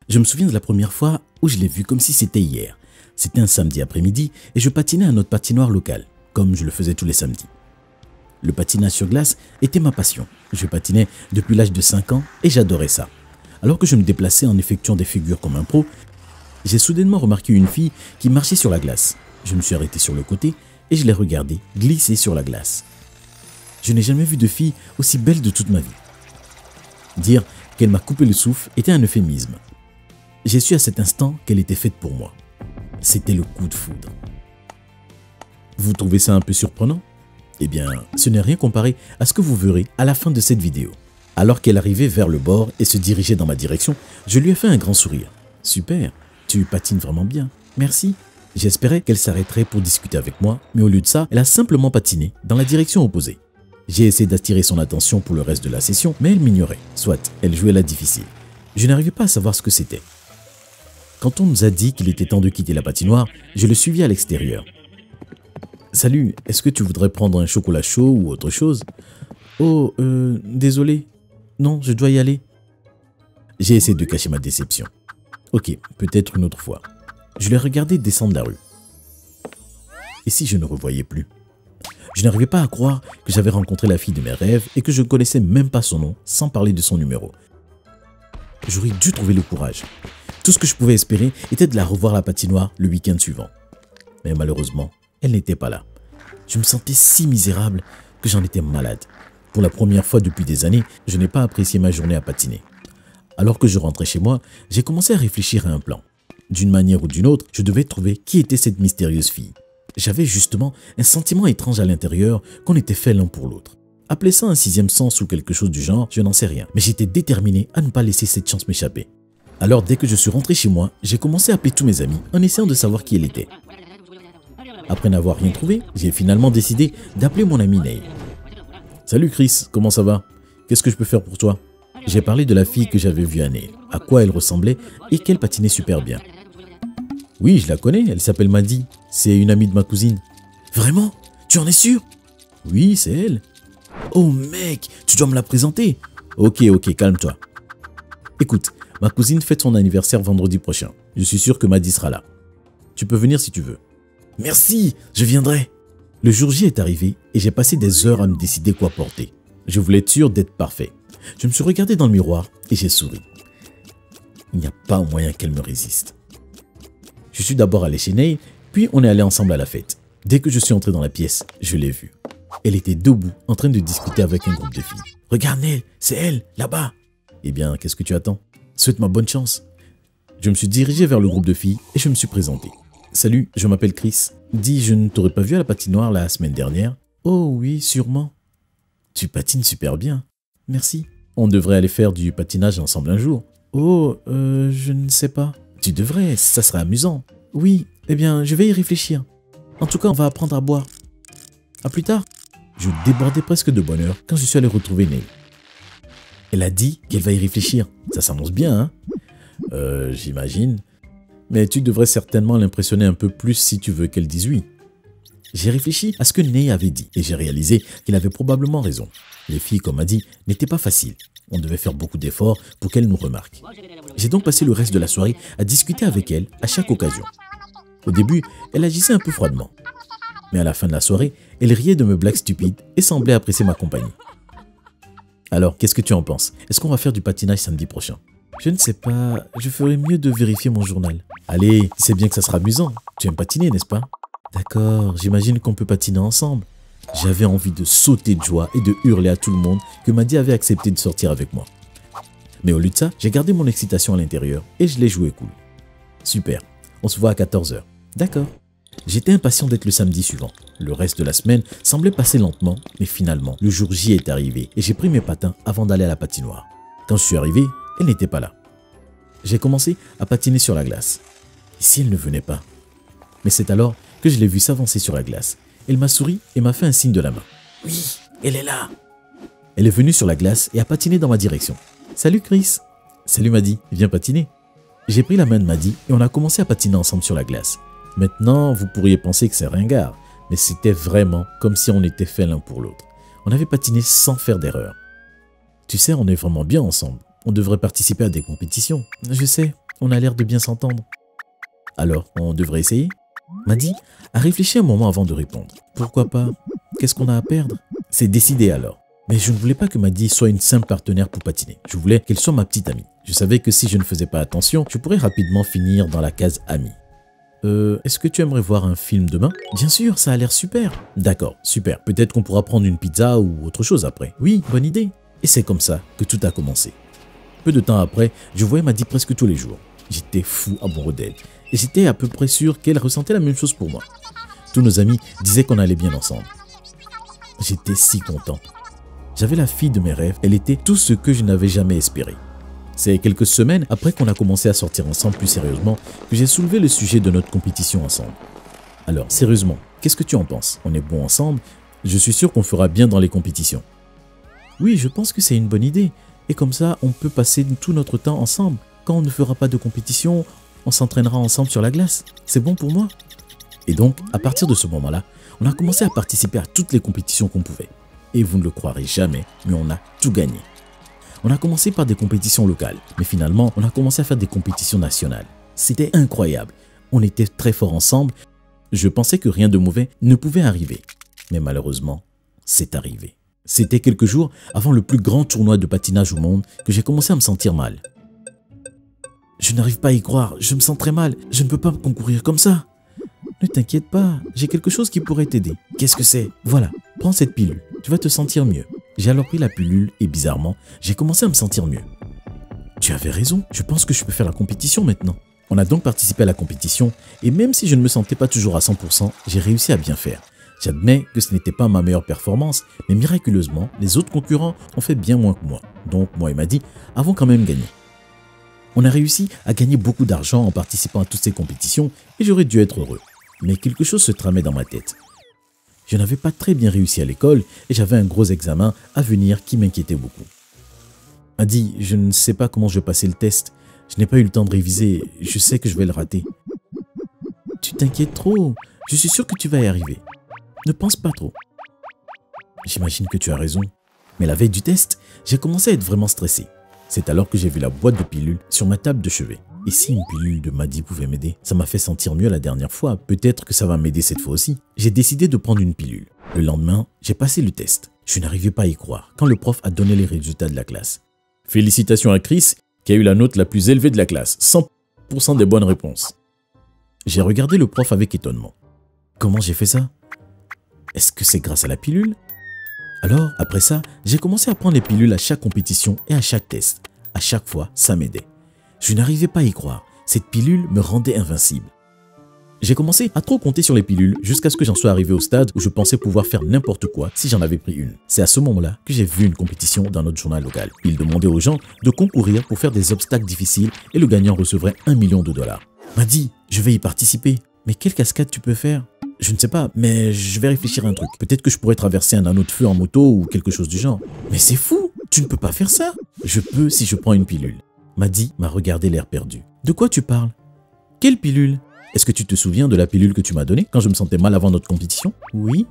Je me souviens de la première fois où je l'ai vu comme si c'était hier. C'était un samedi après-midi et je patinais à notre patinoire local, comme je le faisais tous les samedis. Le patinage sur glace était ma passion. Je patinais depuis l'âge de 5 ans et j'adorais ça. Alors que je me déplaçais en effectuant des figures comme un pro, j'ai soudainement remarqué une fille qui marchait sur la glace. Je me suis arrêté sur le côté et je l'ai regardée glisser sur la glace. Je n'ai jamais vu de fille aussi belle de toute ma vie. Dire qu'elle m'a coupé le souffle était un euphémisme. J'ai su à cet instant qu'elle était faite pour moi. C'était le coup de foudre. Vous trouvez ça un peu surprenant? Eh bien, ce n'est rien comparé à ce que vous verrez à la fin de cette vidéo. Alors qu'elle arrivait vers le bord et se dirigeait dans ma direction, je lui ai fait un grand sourire. Super, tu patines vraiment bien, merci. J'espérais qu'elle s'arrêterait pour discuter avec moi, mais au lieu de ça, elle a simplement patiné dans la direction opposée. J'ai essayé d'attirer son attention pour le reste de la session, mais elle m'ignorait. Soit, elle jouait la difficile. Je n'arrivais pas à savoir ce que c'était. Quand on nous a dit qu'il était temps de quitter la patinoire, je le suivis à l'extérieur. « Salut, est-ce que tu voudrais prendre un chocolat chaud ou autre chose ?»« Oh, désolé. Non, je dois y aller. » J'ai essayé de cacher ma déception. Ok, peut-être une autre fois. Je l'ai regardé descendre la rue. Et si je ne revoyais plus? Je n'arrivais pas à croire que j'avais rencontré la fille de mes rêves et que je ne connaissais même pas son nom, sans parler de son numéro. J'aurais dû trouver le courage. Tout ce que je pouvais espérer était de la revoir à la patinoire le week-end suivant. Mais malheureusement, elle n'était pas là. Je me sentais si misérable que j'en étais malade. Pour la première fois depuis des années, je n'ai pas apprécié ma journée à patiner. Alors que je rentrais chez moi, j'ai commencé à réfléchir à un plan. D'une manière ou d'une autre, je devais trouver qui était cette mystérieuse fille. J'avais justement un sentiment étrange à l'intérieur qu'on était fait l'un pour l'autre. Appelez ça un sixième sens ou quelque chose du genre, je n'en sais rien. Mais j'étais déterminé à ne pas laisser cette chance m'échapper. Alors dès que je suis rentré chez moi, j'ai commencé à appeler tous mes amis en essayant de savoir qui elle était. Après n'avoir rien trouvé, j'ai finalement décidé d'appeler mon ami Neil. « Salut Chris, comment ça va? Qu'est-ce que je peux faire pour toi ?» J'ai parlé de la fille que j'avais vue à Neil, à quoi elle ressemblait et qu'elle patinait super bien. « Oui, je la connais, elle s'appelle Maddy, c'est une amie de ma cousine. »« Vraiment? Tu en es sûr? »« Oui, c'est elle. »« Oh mec, tu dois me la présenter. »« Ok, calme-toi. Écoute, ma cousine fête son anniversaire vendredi prochain. Je suis sûr que Maddy sera là. Tu peux venir si tu veux. »« Merci, je viendrai. » Le jour J est arrivé et j'ai passé des heures à me décider quoi porter. Je voulais être sûr d'être parfait. Je me suis regardé dans le miroir et j'ai souri. Il n'y a pas moyen qu'elle me résiste. Je suis d'abord allé chez Neil, puis on est allé ensemble à la fête. Dès que je suis entré dans la pièce, je l'ai vue. Elle était debout, en train de discuter avec un groupe de filles. « Regarde Neil, c'est elle, là-bas !»« Eh bien, qu'est-ce que tu attends? Souhaite-moi bonne chance. » Je me suis dirigé vers le groupe de filles et je me suis présenté. « Salut, je m'appelle Chris. Dis, je ne t'aurais pas vu à la patinoire la semaine dernière? »« Oh oui, sûrement. »« Tu patines super bien. Merci. On devrait aller faire du patinage ensemble un jour. »« Oh, je ne sais pas. »« Tu devrais, ça serait amusant. »« Oui, eh bien, je vais y réfléchir. En tout cas, on va apprendre à boire. À plus tard. » Je débordais presque de bonheur quand je suis allé retrouver Neil. Elle a dit qu'elle va y réfléchir. Ça s'annonce bien, hein? J'imagine. Mais tu devrais certainement l'impressionner un peu plus si tu veux qu'elle dise oui. J'ai réfléchi à ce que Neil avait dit et j'ai réalisé qu'il avait probablement raison. Les filles, comme a dit, n'étaient pas faciles. On devait faire beaucoup d'efforts pour qu'elle nous remarque. J'ai donc passé le reste de la soirée à discuter avec elle à chaque occasion. Au début, elle agissait un peu froidement. Mais à la fin de la soirée, elle riait de mes blagues stupides et semblait apprécier ma compagnie. Alors, qu'est-ce que tu en penses? Est-ce qu'on va faire du patinage samedi prochain? Je ne sais pas, je ferais mieux de vérifier mon journal. Allez, c'est bien que ça sera amusant. Tu aimes patiner, n'est-ce pas? D'accord, j'imagine qu'on peut patiner ensemble. J'avais envie de sauter de joie et de hurler à tout le monde que Maddy avait accepté de sortir avec moi. Mais au lieu de ça, j'ai gardé mon excitation à l'intérieur et je l'ai joué cool. Super, on se voit à 14 h. D'accord. J'étais impatient d'être le samedi suivant. Le reste de la semaine semblait passer lentement, mais finalement, le jour J est arrivé et j'ai pris mes patins avant d'aller à la patinoire. Quand je suis arrivé, elle n'était pas là. J'ai commencé à patiner sur la glace. Et si elle ne venait pas? Mais c'est alors que je l'ai vue s'avancer sur la glace. Elle m'a souri et m'a fait un signe de la main. Oui, elle est là. Elle est venue sur la glace et a patiné dans ma direction. Salut Chris. Salut Maddy, viens patiner. J'ai pris la main de Maddy et on a commencé à patiner ensemble sur la glace. Maintenant, vous pourriez penser que c'est ringard, mais c'était vraiment comme si on était fait l'un pour l'autre. On avait patiné sans faire d'erreur. Tu sais, on est vraiment bien ensemble. On devrait participer à des compétitions. Je sais, On a l'air de bien s'entendre. Alors, on devrait essayer? Maddy a réfléchi un moment avant de répondre. Pourquoi pas? Qu'est-ce qu'on a à perdre? C'est décidé alors. Mais je ne voulais pas que Maddy soit une simple partenaire pour patiner. Je voulais qu'elle soit ma petite amie. Je savais que si je ne faisais pas attention, je pourrais rapidement finir dans la case amie. Est-ce que tu aimerais voir un film demain? Bien sûr, ça a l'air super. D'accord, super. Peut-être qu'on pourra prendre une pizza ou autre chose après. Oui, bonne idée. Et c'est comme ça que tout a commencé. Peu de temps après, je voyais Maddy presque tous les jours. J'étais fou amoureux d'elle. Et j'étais à peu près sûr qu'elle ressentait la même chose pour moi. Tous nos amis disaient qu'on allait bien ensemble. J'étais si content. J'avais la fille de mes rêves. Elle était tout ce que je n'avais jamais espéré. C'est quelques semaines après qu'on a commencé à sortir ensemble plus sérieusement que j'ai soulevé le sujet de notre compétition ensemble. Alors, sérieusement, qu'est-ce que tu en penses? On est bons ensemble? Je suis sûr qu'on fera bien dans les compétitions. Oui, je pense que c'est une bonne idée. Et comme ça, on peut passer tout notre temps ensemble. Quand on ne fera pas de compétition, on s'entraînera ensemble sur la glace. C'est bon pour moi? Et donc, à partir de ce moment-là, on a commencé à participer à toutes les compétitions qu'on pouvait. Et vous ne le croirez jamais, mais on a tout gagné. On a commencé par des compétitions locales, mais finalement, on a commencé à faire des compétitions nationales. C'était incroyable. On était très forts ensemble. Je pensais que rien de mauvais ne pouvait arriver. Mais malheureusement, c'est arrivé. C'était quelques jours avant le plus grand tournoi de patinage au monde que j'ai commencé à me sentir mal. Je n'arrive pas à y croire, je me sens très mal, je ne peux pas concourir comme ça. Ne t'inquiète pas, j'ai quelque chose qui pourrait t'aider. Qu'est-ce que c'est? Voilà, prends cette pilule, tu vas te sentir mieux. J'ai alors pris la pilule et bizarrement, j'ai commencé à me sentir mieux. Tu avais raison, je pense que je peux faire la compétition maintenant. On a donc participé à la compétition et même si je ne me sentais pas toujours à 100%, j'ai réussi à bien faire. J'admets que ce n'était pas ma meilleure performance, mais miraculeusement, les autres concurrents ont fait bien moins que moi. Donc moi et Maddy avons quand même gagné. On a réussi à gagner beaucoup d'argent en participant à toutes ces compétitions et j'aurais dû être heureux. Mais quelque chose se tramait dans ma tête. Je n'avais pas très bien réussi à l'école et j'avais un gros examen à venir qui m'inquiétait beaucoup. Maddy, je ne sais pas comment je vais passer le test. Je n'ai pas eu le temps de réviser. Je sais que je vais le rater. Tu t'inquiètes trop. Je suis sûr que tu vas y arriver. Ne pense pas trop. J'imagine que tu as raison. Mais la veille du test, j'ai commencé à être vraiment stressé. C'est alors que j'ai vu la boîte de pilules sur ma table de chevet. Et si une pilule de Maddy pouvait m'aider? Ça m'a fait sentir mieux la dernière fois. Peut-être que ça va m'aider cette fois aussi. J'ai décidé de prendre une pilule. Le lendemain, j'ai passé le test. Je n'arrivais pas à y croire quand le prof a donné les résultats de la classe. Félicitations à Chris qui a eu la note la plus élevée de la classe. 100% des bonnes réponses. J'ai regardé le prof avec étonnement. Comment j'ai fait ça? Est-ce que c'est grâce à la pilule? Alors, après ça, j'ai commencé à prendre les pilules à chaque compétition et à chaque test. À chaque fois, ça m'aidait. Je n'arrivais pas à y croire. Cette pilule me rendait invincible. J'ai commencé à trop compter sur les pilules jusqu'à ce que j'en sois arrivé au stade où je pensais pouvoir faire n'importe quoi si j'en avais pris une. C'est à ce moment-là que j'ai vu une compétition dans notre journal local. Il demandait aux gens de concourir pour faire des obstacles difficiles et le gagnant recevrait $1 million. Maddy, je vais y participer. Mais quelle cascade tu peux faire? Je ne sais pas, mais je vais réfléchir à un truc. Peut-être que je pourrais traverser un anneau de feu en moto ou quelque chose du genre. Mais c'est fou! Tu ne peux pas faire ça! Je peux si je prends une pilule. Maddy m'a regardé l'air perdu. De quoi tu parles? Quelle pilule? Est-ce que tu te souviens de la pilule que tu m'as donnée quand je me sentais mal avant notre compétition? Oui.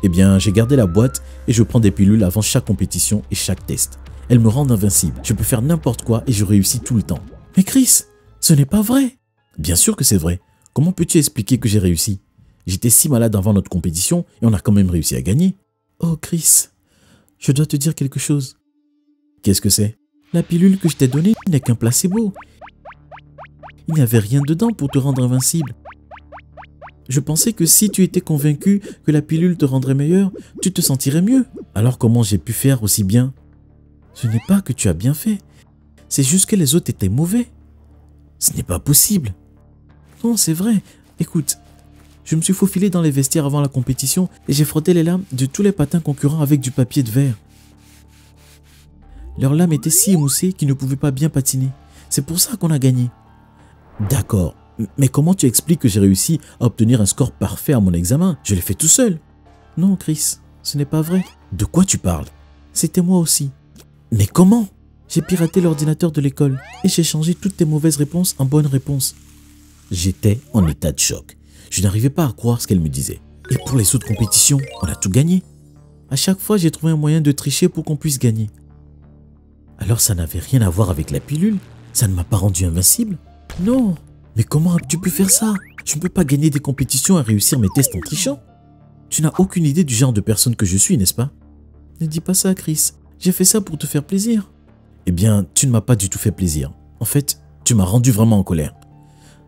Eh bien, j'ai gardé la boîte et je prends des pilules avant chaque compétition et chaque test. Elles me rendent invincible. Je peux faire n'importe quoi et je réussis tout le temps. Mais Chris, ce n'est pas vrai! Bien sûr que c'est vrai. Comment peux-tu expliquer que j'ai réussi? J'étais si malade avant notre compétition et on a quand même réussi à gagner. Oh Chris, je dois te dire quelque chose. Qu'est-ce que c'est? La pilule que je t'ai donnée n'est qu'un placebo. Il n'y avait rien dedans pour te rendre invincible. Je pensais que si tu étais convaincu que la pilule te rendrait meilleur, tu te sentirais mieux. Alors comment j'ai pu faire aussi bien? Ce n'est pas que tu as bien fait. C'est juste que les autres étaient mauvais. Ce n'est pas possible. Non, c'est vrai. Écoute, je me suis faufilé dans les vestiaires avant la compétition et j'ai frotté les lames de tous les patins concurrents avec du papier de verre. Leurs lames étaient si émoussées qu'ils ne pouvaient pas bien patiner. C'est pour ça qu'on a gagné. D'accord, mais comment tu expliques que j'ai réussi à obtenir un score parfait à mon examen? Je l'ai fait tout seul. Non, Chris, ce n'est pas vrai. De quoi tu parles? C'était moi aussi. Mais comment? J'ai piraté l'ordinateur de l'école et j'ai changé toutes tes mauvaises réponses en bonnes réponses. J'étais en état de choc. Je n'arrivais pas à croire ce qu'elle me disait. Et pour les autres compétitions, on a tout gagné. À chaque fois, j'ai trouvé un moyen de tricher pour qu'on puisse gagner. Alors ça n'avait rien à voir avec la pilule? Ça ne m'a pas rendu invincible? Non, mais comment as-tu pu faire ça? Tu ne peux pas gagner des compétitions et réussir mes tests en trichant. Tu n'as aucune idée du genre de personne que je suis, n'est-ce pas? Ne dis pas ça, Chris. J'ai fait ça pour te faire plaisir. Eh bien, tu ne m'as pas du tout fait plaisir. En fait, tu m'as rendu vraiment en colère.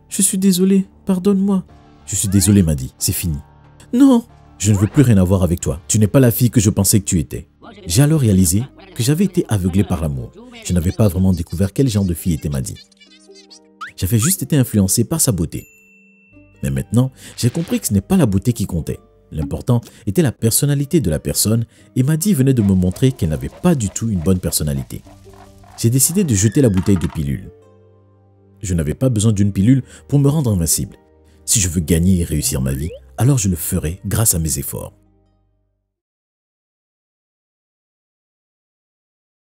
Je suis désolé, pardonne-moi. Je suis désolé, Maddie, c'est fini. Non, je ne veux plus rien avoir avec toi. Tu n'es pas la fille que je pensais que tu étais. J'ai alors réalisé que j'avais été aveuglé par l'amour. Je n'avais pas vraiment découvert quel genre de fille était Maddie. J'avais juste été influencé par sa beauté. Mais maintenant, j'ai compris que ce n'est pas la beauté qui comptait. L'important était la personnalité de la personne et Maddie venait de me montrer qu'elle n'avait pas du tout une bonne personnalité. J'ai décidé de jeter la bouteille de pilule. Je n'avais pas besoin d'une pilule pour me rendre invincible. Si je veux gagner et réussir ma vie, alors je le ferai grâce à mes efforts.